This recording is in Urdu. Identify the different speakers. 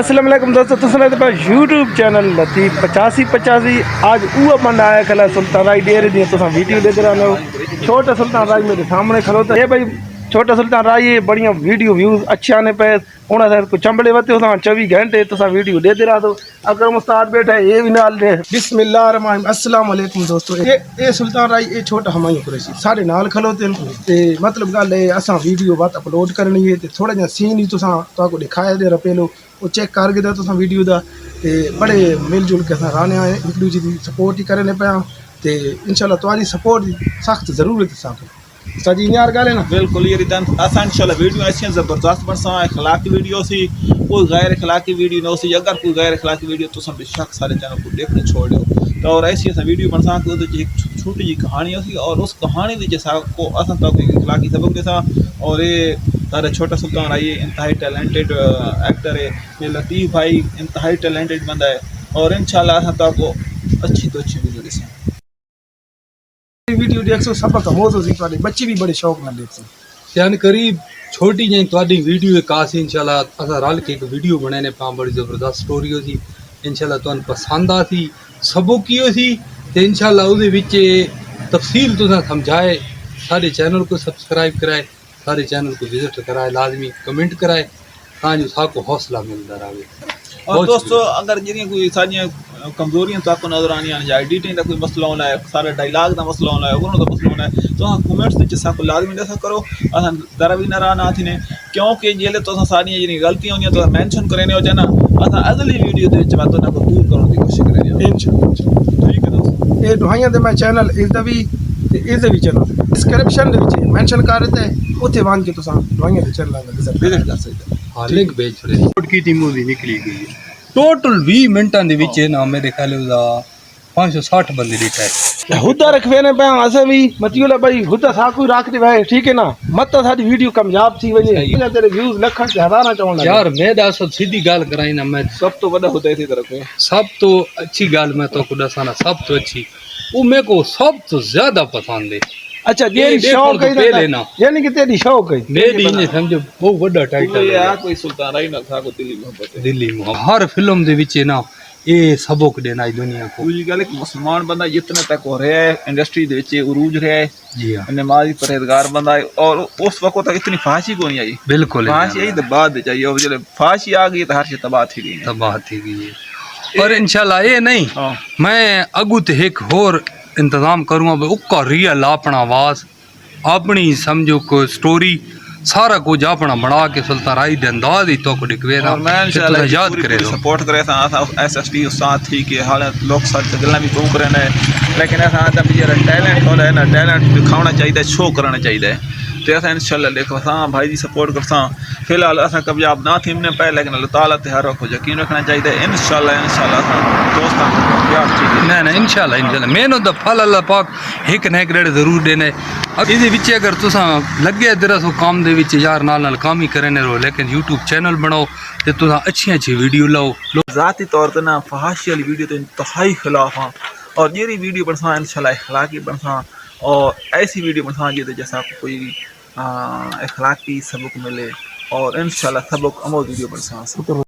Speaker 1: السلام علیکم دوستو، تصل پہ یوٹیوب چینل لطیف 8585 آج وہ بندہ آیا کھلا سلطان رائی ڈیرے دی تو ویڈیو دیکھ رہے ہو. چھوٹا سلطان رائی میرے سامنے کھلوتا ہے بھائی. چھوٹا سلطان رائی بڑی ویڈیو ویوز اچھے آنے پہ ہونا سر کو چمبڑے وتے ہو 24 گھنٹے تو ویڈیو دیتے رہا. تو اکرم استاد بیٹھا ہے یہ بھی نال دے. بسم اللہ الرحمن الرحیم. السلام علیکم دوستو. اے سلطان رائی اے چھوٹا ہمایوں قریشی سارے نال کھلوتے ہیں تے مطلب گل ہے اساں ویڈیو بات اپلوڈ کرنی ہے تے تھوڑا جہا سین ہی تساں تو کو دکھایا دے رہا پہلو وہ چیک کر کے تساں ویڈیو دا تے بڑے مل جل کے رانے آئے ایک دوسرے کی سپورٹ ہی کرنے پیا تے انشاءاللہ تمہاری سپورٹ سخت ضرورت ہے صاحب. سجی یار گل ہے نا
Speaker 2: بالکل یہ ریتن اساں انشاءاللہ ویڈیو ایسی زبردست بنساں اخلاقی ویڈیو سی کوئی غیر اخلاقی ویڈیو نہ سی. اگر کوئی غیر اخلاقی ویڈیو تو بے شک سارے چینل کو دیکھنے چھوڑو تو اور ایسی ایسا ویڈیو بنساں کہ ایک چھوٹی جی کہانی ہوتی اور اس کہانی دی جیسا کو اساں تک اخلاقی سبق دیساں. اور یہ سارے چھوٹا سلطان رائی انتہائی ٹیلنٹڈ ایکٹر ہے. یہ لطیف بھائی انتہائی ٹیلنٹڈ بندہ ہے اور انشاءاللہ اساں تک کو اچھی تو اچھی ویڈیو دیساں.
Speaker 1: ویڈیو دیکھ سو سبق موضوع سی تواڈے بچے بھی بڑے شوق نال دیکھ سو
Speaker 3: یعنی قریب چھوٹی جی تواڈی ویڈیو ایک آسی انشاءاللہ اساں رل کے ایک ویڈیو بنانے پاں بڑی زبردست سٹوری ہو سی انشاءاللہ تانوں پسند آسی سبق کی ہو سی تے انشاءاللہ او دے وچ تفصیل تساں سمجھائے. سارے چینل کو سبسکرائب کرائے سارے چینل کو وزٹ کرائے لازمی کمنٹ کرائے تاں جو سا کو حوصلہ ملتا رہے.
Speaker 2: اور دوستو اگر جنہیں کوئی ساریاں کمزوریاں تو آپ کو نظر آنی یا ایڈیٹنگ کا کوئی مسئلہ ہونا ہے سارے ڈائلاگ کا مسئلہ ہونا ہے انہوں کا مسئلہ ہونا ہے تو ہاں کومنٹس کے جیسا کو لازمی جیسا کرو اصل در بھی نہ رہا تھی نے کیونکہ جیلے تو ساری جنہیں غلطیاں ہونی تو مینشن کرنے ہو جانا اصل اگلی ویڈیو دے میں تو کو دور کرنے کی کوشش کریں انشاءاللہ. ٹھیک ہے دوستو
Speaker 1: یہ دعائیاں دے میں چینل اس دا بھی تے اس دے بھی چینل ڈسکرپشن دے وچ مینشن کر دیتے اوتھے وان کے تساں دعائیاں دے چینل دا وزٹ کر سکتے.
Speaker 3: ہاں لنک بھیج چھڑے رپورٹ کی ٹیم دی نکلی گئی ہے ٹوٹل 20 منٹاں دے وچ نا میرے خیال دا 560 بندے ڈیٹا ہے.
Speaker 1: ہدا رکھوے نے پہ اساں بھی متیولا بھائی ہدا سا کوئی رکھ دے بھائی ٹھیک ہے نا مت ساری ویڈیو کامیاب تھی وجے تیرے ویوز لکھن سے ہزاراں چون لگا.
Speaker 3: یار میں دا سیدھی گل کرائی نا میں
Speaker 2: سب تو بڑا ہوتا ہے اسی طرح
Speaker 3: سب تو اچھی گل میں تو کو دسانا سب تو اچھی وہ میرے کو سب تو زیادہ پسند ہے.
Speaker 1: اچھا یہ شوق ہے نا یعنی کہ تیری شوق ہے
Speaker 3: میری نہیں سمجھو بہت بڑا ٹائٹل ہے
Speaker 2: کوئی سلطان رائی نہ تھا کو دلی محبت ہے
Speaker 3: دلی محبت ہر فلم دے وچ نا یہ سبق دینا دنیا کو.
Speaker 2: یہ گل کہ مسلمان بندہ جتنے تک ہو رہا ہے انڈسٹری دے وچ عروج رہا ہے
Speaker 3: جی ہاں
Speaker 2: نمازی پرہیزگار بندہ ہے اور اس وقت تک اتنی فحاشی کو نہیں آئی.
Speaker 3: بالکل
Speaker 2: فحاشی آئی تو بعد چاہیے اور جب فحاشی آ گئی تو ہر چیز تباہ تھی گئی
Speaker 3: تباہ تھی گئی ہے. اور انشاءاللہ یہ نہیں میں اگو تے ایک اور انتظام کروں گا اکا ریئل اپنا آواز اپنی سمجھو کو سٹوری سارا کچھ اپنا بنا کے سلطان رائی دے انداز ہی تو کو ڈکوے نا
Speaker 2: میں انشاءاللہ
Speaker 3: یاد کرے
Speaker 2: سپورٹ کرے تھا ایس ایس ٹی ساتھ تھی کہ حالت لوگ ساتھ گلنا بھی بہت کرنا ہے لیکن ایسا جب یہ ٹیلنٹ ہونا ہے نا ٹیلنٹ دکھانا چاہیے شو کرنا چاہیے تو ایسا انشاءاللہ دیکھو ہاں بھائی جی سپورٹ کرساں فی الحال ایسا کامیاب نہ تھی نے پہ لیکن اللہ تعالیٰ تے ہر وقت یقین رکھنا چاہیے انشاءاللہ دوستاں پیار چاہیے
Speaker 3: نہ انشاءاللہ میں نو دا پھل اللہ پاک ایک نہ ایک ریڑ ضرور دینے. اب یہ وچ اگر تساں لگے درس کام دے وچ یار نال کام ہی کرنے رہو لیکن یوٹیوب چینل بناؤ تے تساں اچھی ویڈیو لاؤ.
Speaker 2: ذاتی طور تے نا فحاشی والی ویڈیو تے انتہائی خلاف ہاں اور یہ ویڈیو بنساں انشاءاللہ اخلاقی بنساں اور ایسی ویڈیو بنساں جیسا کوئی اخلاقی سبق ملے اور انشاءاللہ سبق عمل ویڈیو بنساں.